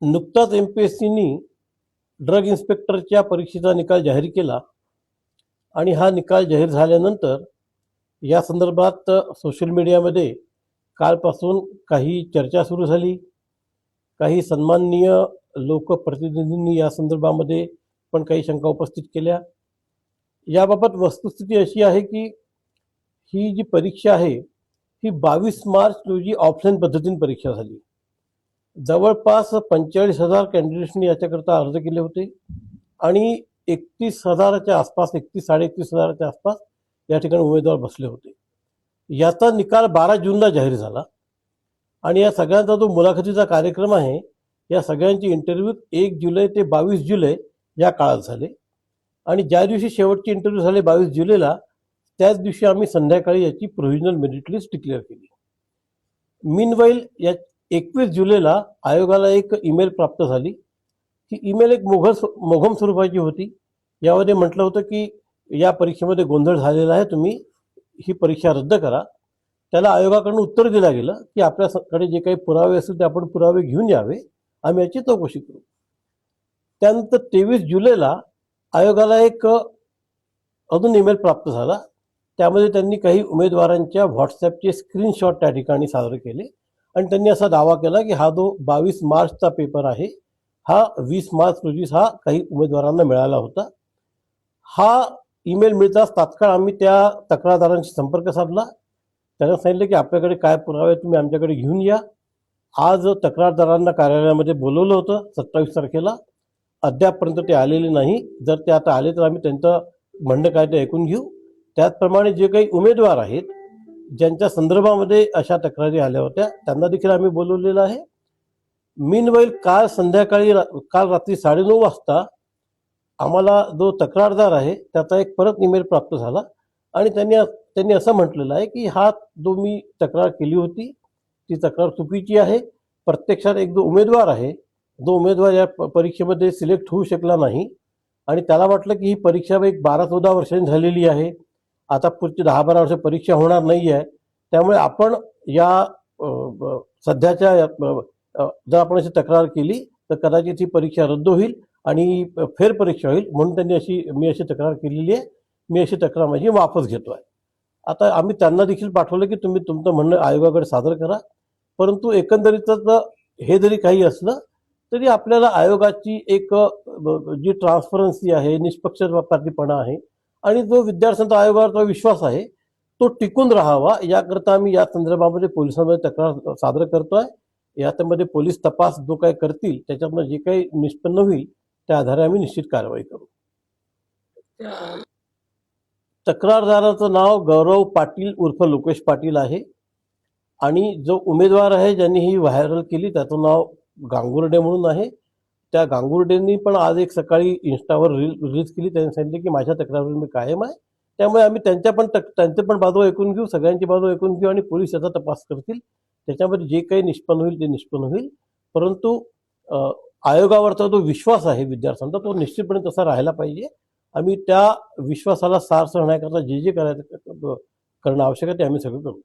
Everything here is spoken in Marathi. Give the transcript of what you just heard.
नुकताच MPSCनी ड्रग इन्स्पेक्टरच्या परीक्षेचा निकाल जाहीर केला आणि हा निकाल जाहीर झाल्यानंतर या संदर्भात सोशल मीडियामध्ये कालपासून काही चर्चा सुरू झाली. काही सन्माननीय लोकप्रतिनिधींनी या संदर्भामध्ये पण काही शंका उपस्थित केल्या. याबाबत वस्तुस्थिती अशी आहे की ही जी परीक्षा आहे ही 22 मार्च रोजी ऑफलाईन पद्धतीने परीक्षा झाली. जवळपास 45,000 कॅन्डिडेट्सनी याच्याकरता अर्ज केले होते आणि 31,000च्या आसपास 31,000-31,000च्या आसपास या ठिकाणी उमेदवार बसले होते. याचा निकाल 12 जूनला जाहीर झाला आणि या सगळ्यांचा जो मुलाखतीचा कार्यक्रम आहे या सगळ्यांची इंटरव्ह्यू 1 जुलै ते 22 जुलै या काळात झाले आणि ज्या दिवशी शेवटचे इंटरव्ह्यू झाले 22 जुलैला त्याच दिवशी आम्ही संध्याकाळी याची प्रोव्हिजनल मेरिट लिस्ट डिक्लेअर केली. मीनवाईल या 21 जुलैला आयोगाला एक ईमेल प्राप्त झाली. ही ईमेल एक मोघम स्वरूपाची होती. यामध्ये म्हटलं होतं की या परीक्षेमध्ये गोंधळ झालेला आहे, तुम्ही ही परीक्षा रद्द करा. त्याला आयोगाकडून उत्तर दिलं गेलं की आपल्याकडे जे काही पुरावे असतील ते आपण पुरावे घेऊन यावे, आम्ही याची चौकशी करू. त्यानंतर 23 जुलैला आयोगाला एक अजून ईमेल प्राप्त झाला. त्यामध्ये त्यांनी काही उमेदवारांच्या व्हॉट्सॲपचे स्क्रीनशॉट त्या ठिकाणी सादर केले आणि त्यांनी असा दावा केला की हा जो 22 मार्चचा पेपर आहे हा 20 मार्च रोजीच हा काही उमेदवारांना मिळाला होता. हा ईमेल मिळताच तात्काळ आम्ही त्या तक्रारदारांशी संपर्क साधला. त्यांना सांगितलं की आपल्याकडे काय पुरावे तुम्ही आमच्याकडे घेऊन या. आज तक्रारदारांना कार्यालयामध्ये बोलवलं होतं 27 तारखेला. अद्यापपर्यंत ते आलेले नाही. जर ते आता आले तर आम्ही त्यांचं म्हणणं काय ते ऐकून घेऊ. त्याचप्रमाणे जे काही उमेदवार आहेत ज्यांच्या संदर्भामध्ये अशा तक्रारी आल्या होत्या त्यांना देखील आम्ही बोलवलेलं आहे. मीनवाईल काल रात्री 9:30 वाजता आम्हाला जो तक्रारदार आहे त्याचा एक परत ईमेल प्राप्त झाला आणि त्यांनी असं म्हटलेलं आहे की हा जो मी तक्रार केली होती ती तक्रार चुकीची आहे. प्रत्यक्षात एक जो उमेदवार आहे जो उमेदवार या परीक्षेमध्ये सिलेक्ट होऊ शकला नाही आणि त्याला वाटलं की ही परीक्षा एक 12-14 वर्षांनी झालेली आहे, आता पुढची 10-12 वर्ष परीक्षा होणार नाही आहे, त्यामुळे आपण या सध्याच्या जर आपण अशी तक्रार केली तर कदाचित ही परीक्षा रद्द होईल आणि फेरपरीक्षा होईल, म्हणून मी अशी तक्रार केलेली आहे. मी अशी तक्रार माझी वापस घेतो आहे. आता आम्ही त्यांना देखील पाठवलं की तुम्ही तुमचं म्हणणं आयोगाकडे सादर करा. परंतु एकंदरीतच हे जरी काही असलं तरी आपल्याला आयोगाची एक जी ट्रान्सपरन्सी आहे, निष्पक्षपातीपणा आहे आणि जो विद्यार्थ्यांचा आयोगावरचा विश्वास आहे तो टिकून राहावा याकरता आम्ही या संदर्भामध्ये पोलिसांमध्ये तक्रार सादर करतोय. यामध्ये पोलीस तपास जो काही करतील त्याच्यातनं जे काही निष्पन्न होईल त्या आधारे आम्ही निश्चित कारवाई करू. तक्रारदाराचं नाव गौरव पाटील उर्फ लोकेश पाटील आहे आणि जो उमेदवार आहे ज्यांनी ही व्हायरल केली त्याचं नाव गांगुर्डे म्हणून आहे. त्या गांगुर्डेंनी पण आज एक सकाळी इन्स्टावर रिलीज केली. त्यांनी सांगितले की माझ्या तक्रारीवर मी कायम आहे. त्यामुळे आम्ही त्यांचे पण बाजू ऐकून घेऊ, सगळ्यांची बाजू ऐकून घेऊ आणि पोलीस याचा तपास करतील. त्याच्यामध्ये जे काही निष्पन्न होईल ते निष्पन्न होईल. परंतु आयोगावरचा जो विश्वास आहे विद्यार्थ्यांचा तो निश्चितपणे तसा राहायला पाहिजे. आम्ही त्या विश्वासाला सार करण्याकरता जे करायचं करणं आवश्यक आहे ते आम्ही सगळं करू.